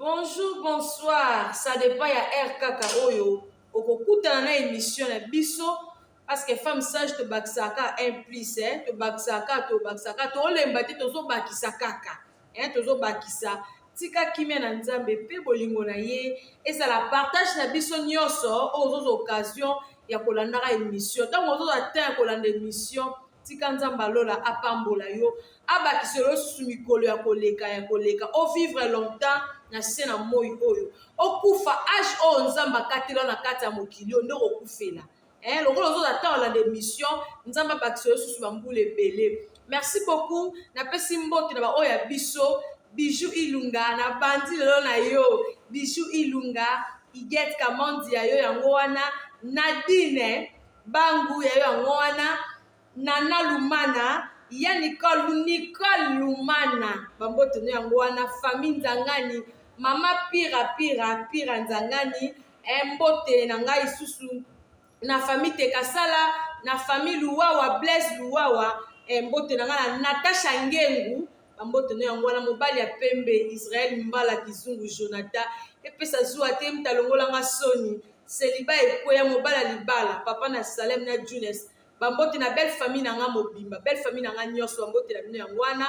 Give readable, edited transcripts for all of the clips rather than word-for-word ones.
Bonjour, bonsoir. Ça dépend ya air kaka oyo. Okokutana na émission na biso parce que femme sage te baksaka implice, te baksaka to olemba te tozo bakisa kaka. Tozo bakisa. Tika kimia na nzambe pe bolingo na ye et ça la partage na biso nyonso aux occasions ya kolandaka émission. Tant ozo atteindre kolanda émission tika nzamba lola apambola yo abakiselo sumikolo ya koleka o vivre longtemps na se na moi oyo okufa age oyo nzamba katela na kati ya mokili oyo nde okufela lokola ozo atteindre la émission nzamba abakiselo susu bambula ebele. Merci beaucoup napesi mbote na baoyo ya biso Bijou Ilunga na bandi lelo na yo Bijou Ilunga Iget Kamondi ya yo yango wana Nadine Bangu ya yo yango wana Nana Lumana ya Nicole Lumana bambote no yango wana famille Nzangani mama pira Nzangani mbote na ngai susu na famille Tekasala na famille Luwawa Blaise Luwawa mbote na ngai na Natasha Ngengu bambote no yango wana mobali ya pembe Israël Mbala Kizungu Jonathan epesa zuwa te mtalongolanga soni seliba ekoya mobala libala papa na Salem na Junes bambote na belle famille na nga mobimba belle famille na nga nyonso bambote na bino yango wana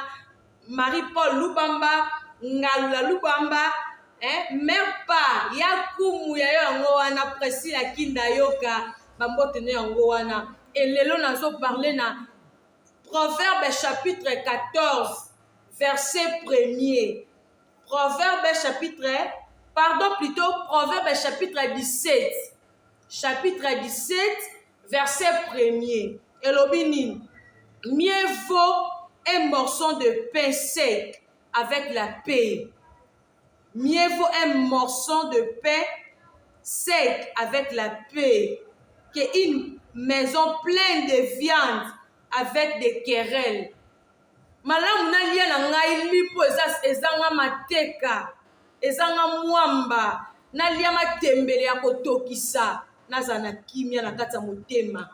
Marie-Paul Lubamba Ngalula Lubamba mepa ya kumu ya yo yango wana Priscilla Kinda Yoka bambote no yango wana elelo nazo parler na Proverbe chapitre 14 verset 1er. Proverbe chapitre 17. Chapitre 17, verset 1er. Elobini, mieux vaut un morceau de pain sec avec la paix. Mieux vaut un morceau de pain sec avec la paix qu'une maison pleine de viande avec des querelles. Malamu na lia na ngai lipo ezanga mateka ezanga mwamba na lia matembele ya kotokisa naza na kimia na kati ya motema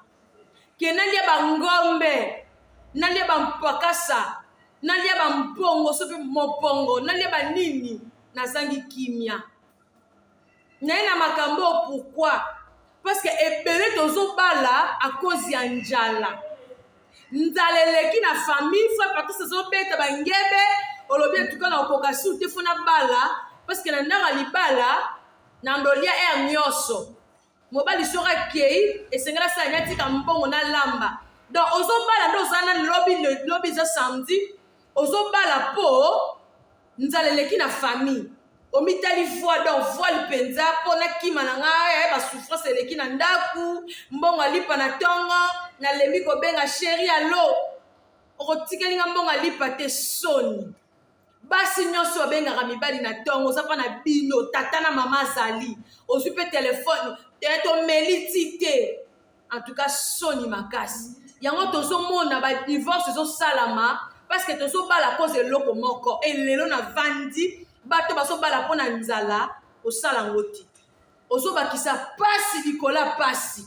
ke na lia bangombe na lia bampakasa na lia bampongo sope mopongo na lia banini nazangi kimia naye na makambo pourquoi parce que ebele tozobala à cause ya njala nzaleleki na famille fois Patrice zobeta bangebe olobi tuka na okokasi te fona bala parce que na ndaka libala na ndolia nyonso mobali soka kei esengela sa nyati ka mbongo na lamba donc ozobala ndo zana lobi za samedi ozobala po nzaleleki na famille omitali fois donc voile penza pona kima na ngai ba souffrance eleki na ndaku mbongo alipa na tongo na lembi ko benga chéri allo okotikeli nga mbongo alipa te soni basi nyonso bengaka mibali na tongo zapa na bino tata na mama zali ozwi pe telefone to meliti te en tout cas soni makasi yango tozomona ba divorce ezosalama parce que tozobala cause eloko moko elelo na vandi bato bazobala mpona nzala osala ngo te ozobakisa pasi likola pasi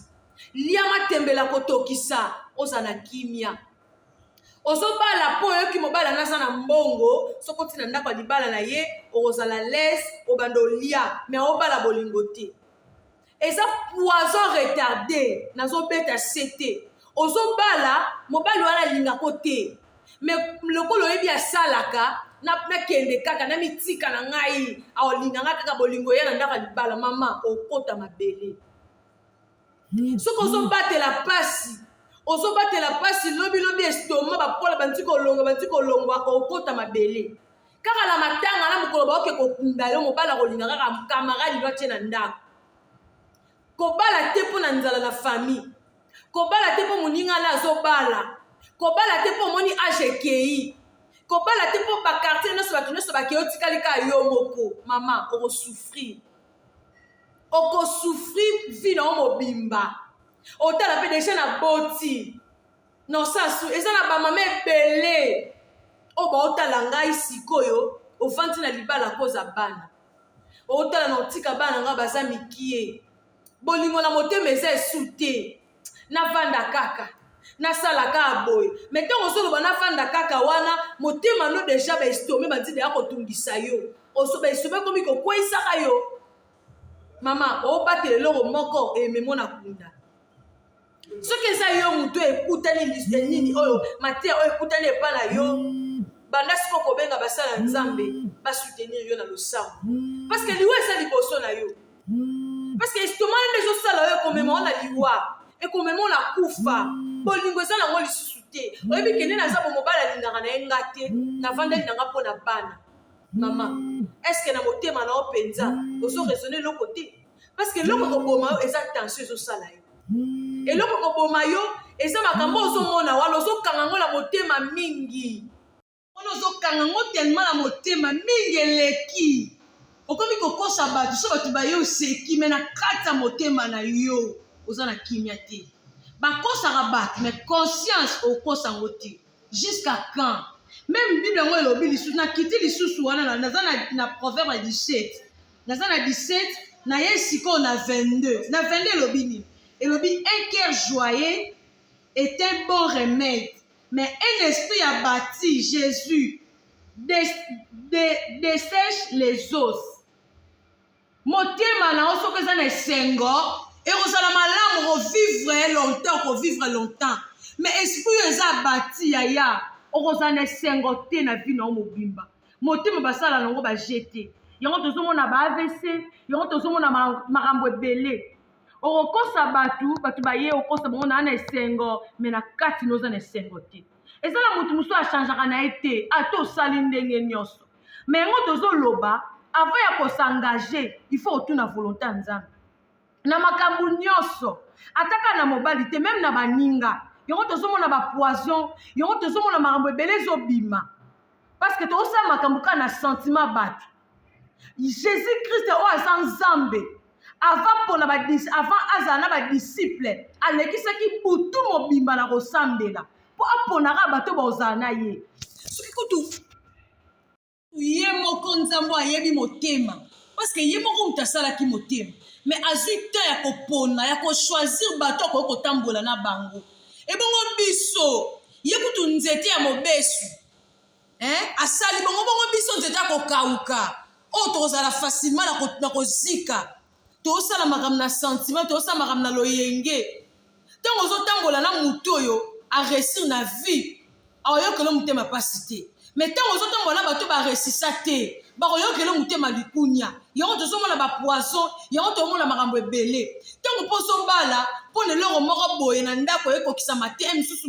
lia matembela kotokisa ozala kimia ozobala mpo oyoki mobala naza na mbongo soko ntina ndako ya libala na ye okozala lese obanda olia me obala bolingo te eza poison retardé nazobeta sete ozobala mobali wana alingako te me lokolo oyebi asalaka nakende kaka na mitika na ngai aolinganga kaka bolingo ye na ndako ya libala mama okota mabele soki ozobatela pasi lobi estoma bapola banti kolongwa okota mabele kaka na matanga na mokolo baoke kokunda yo mobala kolinga kaka kamaradi lwa tie na ndako kobala te mpo na nzala na famille kobala te mpo moninga na azobala kobala te mpo omoni age ekei kobala te mpo bakartier nyonso bato nyonso bakei otikali ka yo moko mama okosouffrir vi na yo mobimba otala mpe deja na boti na osasu eza na bamama ebele oyo baotala ngai sikoyo ovandi na libala koza bana otala na otika bana ngai baza mikie bolingo na motema eza esu te navanda kaka nasala ka boye mais ntango ozoloba navanda kaka wana motema no deja baestome bandide ya kotungisa yo osobe komi ko kwisa yo mama o batele loro moko e memona kunda soki eza yo mutu ekutani nini oyo mateya oyo ekutani epa na yo banda siko kobenga basala nzambe basoutenir yo na losambo parce que liwa eza liboso na yo parce que estomana nde ezosala oyo ekomema ona liwa ekomema ona kufa bolingo eza nango lisusu te oyebi kende naza bomobali alingaka na ye nga te navandeli nanga mpo na bana mama eske na motema na yo mpenza ozoraisonne eloko te parce que eloko koboma yo eza tension ezosala yo eloko koboma yo eza makambo ozomona wana ozokanga ngo na motema mingi wana ozokanga ngo tellement na motema mingi eleki okomi kokosa bato so bato baye oseki me na kati ya motema na yo oza na kimia te bakosaka bato mais conscience okosa ngo te jusqu'à quand même bible yango elobi lisusu nakiti lisusu wana naza na proverbe 17 naza na 17 na ye sikoyo na 22 na 22 elobi nini elobi un cœur joyeux est un bon remède mais un esprit abattu Jésus dessèche les os motema na soki eza na esengo ekozala malamu kovivre longtemps mais esprit oyo eza abati yaya okozala na esengo te na vi na yo mobimba motema basala nango bajete yango tozomona ba AVC yango tozomona makambo ebele okokosa bato baye okosa bango na esengo me na kati noza na esengo te ezala motu mosusu achangeaka na ye te ate osali ndenge nyonso me yango tozoloba avant ya kosengage il faut otuna volonté ya nzambe na makambo nyonso ataka na mobali te même na baninga yango tozomona bapoison yango tozomona makambo ebele ezobima parce que tozosala makambo kaka na sentiment bato jésus christ oyo aza nzambe avant azala na badisciple alekisaki butu mobimba na kosambela mpo aponaka bato bozala na ye soki kutu ye moko nzambe ayebi motema parce que ye moko moto asalaki motema mais azwi te ya kopona ya kochoisir bato akoki kotambola na bango ebongo biso ye kutu nzete ya mobesu asali bongo biso nzete ya kokauka oyo tokozala facilement na kozika tozosala makambo na sentiment tozosala makambo na loyenge ntango ozotambola na motu oyo aresir na vie aoyokela motema pasi te mais ntango ozotambola na bato baresisa te bakoyokela motema likunya yango tozomona bapoison yango tozomona makambo ebele ntango mpo ozobala mpo na eloko moko boye na ndako ekokisama te misusu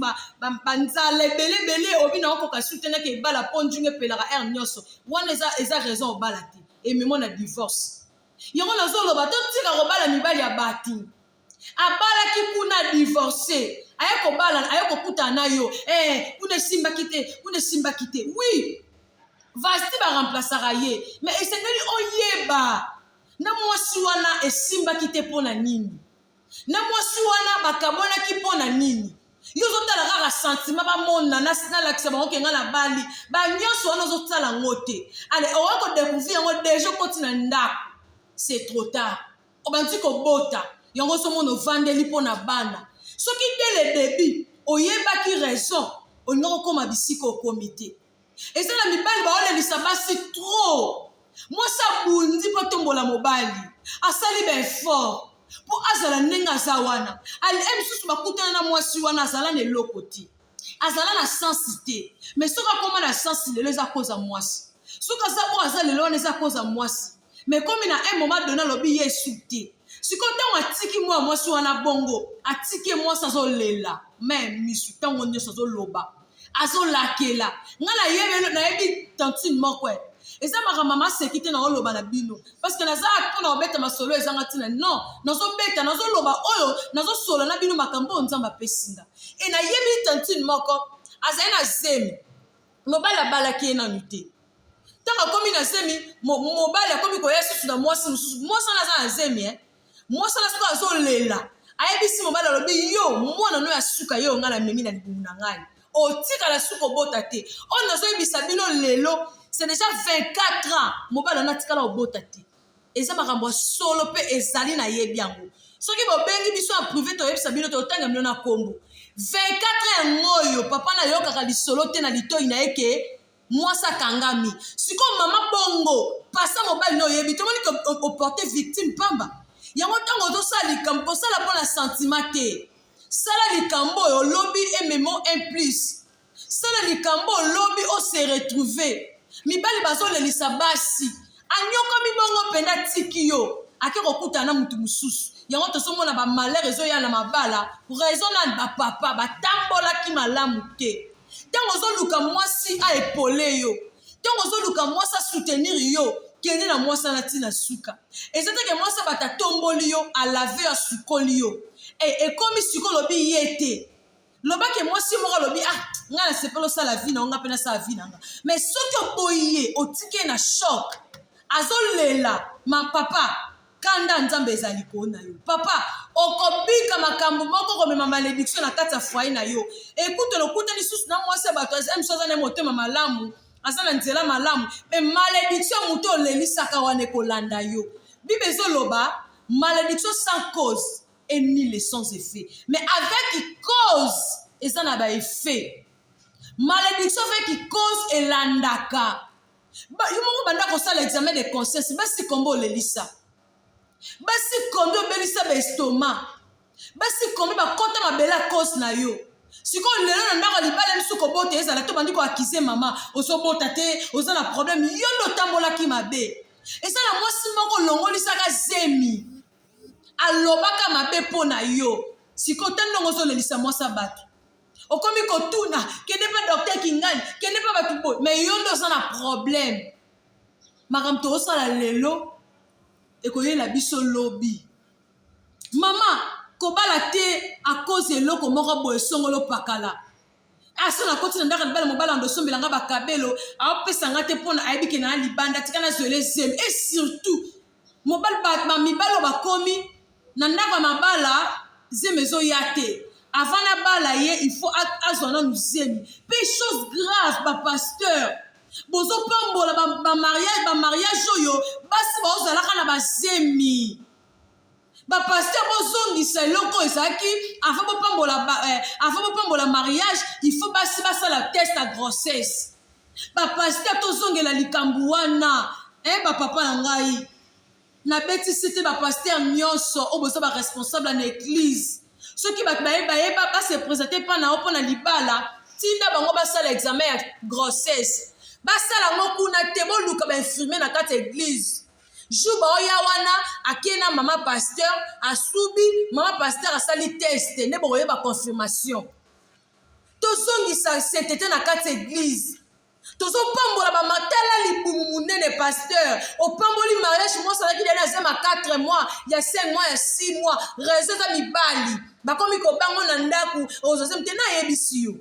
banzala ebelebele obi na okoka sutenaka ebala mpo njungu epelaka aire nyonso wana eza raison obala te ememo na divorce yango nazoloba totika kobala mibali ya bato abalaki kuna divorce aye kobala aye kokutana na yo kuna esimbaki te oui vasti baremplasaka ye mais esengeli oyeba na mwasi wana esimbaki te mpo na nini na mwasi wana bakabonaki mpo na nini yo ozotala kaka sentiment bamona nalakisa bango kenga na bali banyonso wana ozotala ngo te ale okoki kodécouvrir yango deja okoti na ndako c'est trop tard obandi kobota yango somona ovandeli mpo na bana soki te le début oyebaki raison olinga kokoma bisika okomi te ezala mibali baolelisa basi trop mwasi abundi mpo tombola mobali asali baeffort mpo azala ndenge aza wana misusu bakutana na mwasi wana azala na eloko te azala na sensi te mais soki akoma na sensi lelo eza koza mwasi soki aza oyo aza lelo wana eza koza mwasi mais komi na un moment donné alobi yesu te sikoyo ntango atiki mwa mwasi wana bongo atiki mwasi azolela me misu ntango nyonso azoloba azolakela nga nayebi tantine moko eza makambo maseki te na oloba na bino parce que naza mpona kobeta masolo ezanga ntina non nazobeta nazoloba oyo nazosola na bino makambo oyo nzambe apesinga e nayebi tantine moko azali na zemi mobali abalaki ye nanu te ntango akomi na zemi mobali akomi koya susu na mwasi mosusu mwasi wana aza na zemi mwasi wana siko azolela ayebisi mobali alobi yo mwana no ya suka yo nga na memi na libumu na ngai otikala suka obota te oyo nazoyebisa bino lelo c'est déjà 24 ans mobali wana atikala obota te eza makambo ya solo mpe ezali na yebi yango soki bobengi biso ya privé toyebisa bino totanga bino na kombo 24 ans yango oyo papa nayokaka lisolo te na litoi na ye ke mwasi akangami sikoyo mama bongo passa mobile no yebi to moni ko porter victime pamba yango tango to sala likambo sala pona sentiment te sala likambo yo lobby et memo un plus sala likambo lobby o se retrouver mibali bazolelisa basi anyoka mibongo penda tiki yo ake kokuta na mutu mususu yango tosomona ba malheur ezoya na mabala raison na ba papa batambolaki malamu te tango ozoluka mwasi a epole yo tango ozoluka mwasi a soutenir yo kende na mwasi na tina suka ezateke mwasi batatomboli yo alave ya sukoli yo ekomi sikoyo lobi ye te lobake mwasi moko lobi nga na sepelo sala vie na nga pena sala vie na nga mais soki oboyi ye otike na choc azolela ma papa kanda nzambe ezali kona yo papa okobika makambo moko komema malédiction na kati ya foyer na yo ekute lokuta lisusu na mwasi bato emisoza na motema malamu aza na nzela malamu me malédiction moto olelisaka wana ekolanda yo bible ezoloba malédiction sans cause et ni sans effet mais avec cause eza na baeffet malédiction avec cause elandaka yo moko banda kosala examen de conscience basi kombo olelisa basi kombi obelisa baestoma basi kombi bakota mabele a cause na yo sikoyo lelo na ndako libala misu kobota ezala to bandi koakize mama ozobota te oza na problème yo ndo otambolaki mabe eza na mwasi moko olongolisaka zemi alobaka mabe mpo na yo sikoyo ta ndongo ozolelisa mwasi bato okomi kotuna kende mpe docteur kingani kende mpe bato boye mais yo ndo oza na problème makambo toosala lelo ekoyela biso lobi mama kobala te a cause eloko moko boye songolo pakala asa na koti na ndaka libala mobala ndo sombelanga bakabelo aopesanga te mpona ayebike na libanda tika na zwele zemi et surtout mobali bamibalo bakomi na ndaka mabala zemi ezoya te avant na bala ye il faut azwa nanu zemi mpe chose grave bapasteur bozopambola bamariage oyo basi baozalaka na bazemi bapaster bozongisa eloko ezalaki avant bopambola mariage il faut basi basala test à grossesse bapaster tozongela likambo wana bapapa na ngai nabetisi te bapaster nyonso oyo boza baresponsable na église soki bato bayeba base présente mpa na yo mpo na libala tinda bango basala examen ya grossesse basala ngo kuna te boluka bainfirmier na kati église jour baoya wana akie na mama pasteur asubi mama pasteur asali test nde bokoyeba confirmation tozongisa sainteté na kati église tozopambola bamatala libumu munene pasteur opamboli mariage mo osalaki dene azema 4 mois ya 5 mois ya 6 mois raison eza mibali bakomi kobango na ndaku ozozemi te nayebisi yo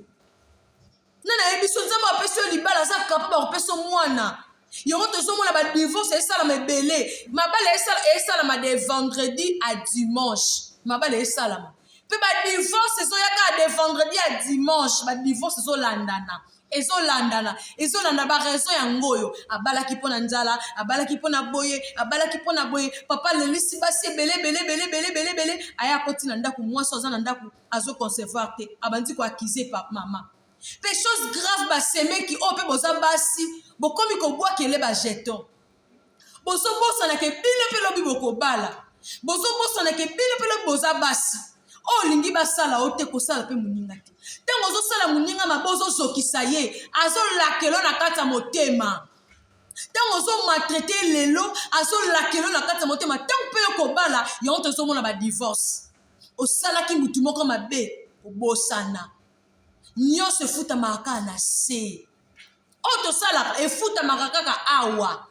nayebisi yo nzambe apesi yo libala aza kapable akopesa yo mwana yango tozomona badivorce esalama ebele mabala esalama de vendredi à dimanche mabala esalama mpe badivorce ezoyaka de vendredi à dimanche badivorce ezolanda baraison yango oyo abalaki mpo na nzala abalaki mpo na boye papa lelisi basi ebele aya akoti na ndako mwasi aza na ndako azoconcevoir te abandi koakize mama mpe chose grave basemeki oyo mpe boza basi bokomi kobwakele bajeton bozobosanaka bino mpe lobi bokobala bozobosanaka bino mpe lobi boza basi oyo olingi basala o te kosala mpe moninga te ntango ozosala moninga mabe ozozokisa ye azolakelo na kati ya motema ntango ozomaltraite lelo azolakelo na kati ya motema ntango mpe yo kobala yango tozomona badivorce osalaki mutu moko mabe obosana nyonso efutamaka kaka na se oyo tosalaka efutamaka kaka awa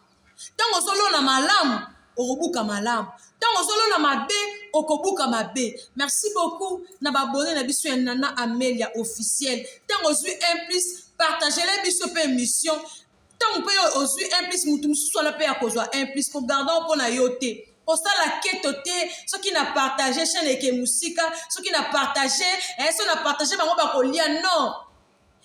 ntango ozolona malamu okobuka malamu ntango ozolona mabe okobuka mabe merci beaucoup na babone na biso ya Nana Amelia officiel ntango ozwi un plus partagele biso mpe émission ntango mpe ozwi un plus mutu mosusu wana mpe ya kozwa un plus kogarda mpo na yo te osala keto te soki na partage chaîne eke musika soki na partage soki na partage bango bakolia non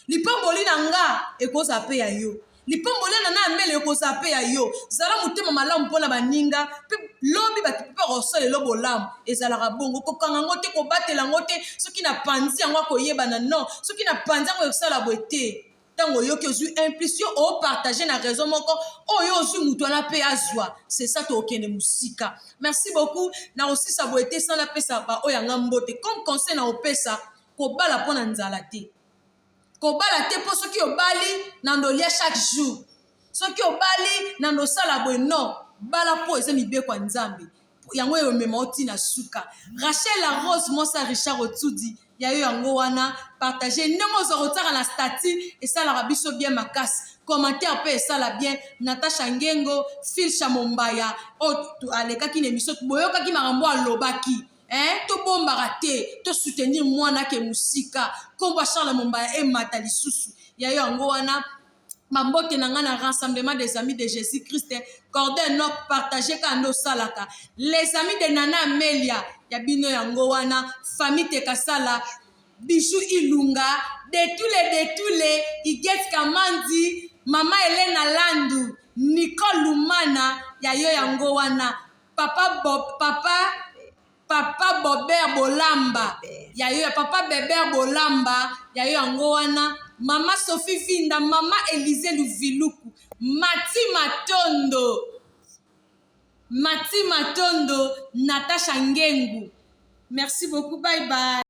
lipamboli na nga ekozala mpe ya yo lipamboli na Nana Amelia ekozala mpe ya yo zala motema malamu mpona baninga mpe lobi bato mpe bakosala elo bolamu ezalaka bongo kokanga yango te kobatela yango te soki na panzi yango akoyebana non soki na panzi yango ekosala boye te tango yo ki ozwi impulsion o partager na raison moko oyo ozwi mutu wana pe azwa c'est ça to okende musika. Merci beaucoup na aussi ça bo été sans la pesa ba oyanga mbote comme conseil na opesa ko bala pona nzala te. Ko bala te po soki obali na ndolia chaque jour. Soki obali na ndosala boy non bala po eza mibeko ya Nzambe. Yango yo mema oti na suka. Rachel la Rose Mosa Richard Otsudi ya yo yango wana partager ndemo zo rotaka na statut et ça la rabiso bien makasi. Commentaire pe ça la bien Natasha Ngengo, Phil Chamombaya, o aleka ki émission boyoka ki marambo alobaki. To bombaka te, to soutenir mwana ke musika. Komba Charles Mombaya e matali susu. Ya yo yango wana Mambote nangana rassemblement des amis de Jésus-Christ, cordon nok partagé kando salaka. Les amis de Nana Amelia, yabino yango wana, famille Tekasala, Bijou Ilunga, de tous les, Iget Kamandi, Mama Elena Landu, Nicole Lumana, yayo yango wana, Papa Bobert Bolamba, yayo Papa Bébert Bolamba, yayo yango wana. Mama Sophie Vinda, Mama Élisée Luviluku, Mati Matondo, Natasha Ngengu. Merci beaucoup, bye bye.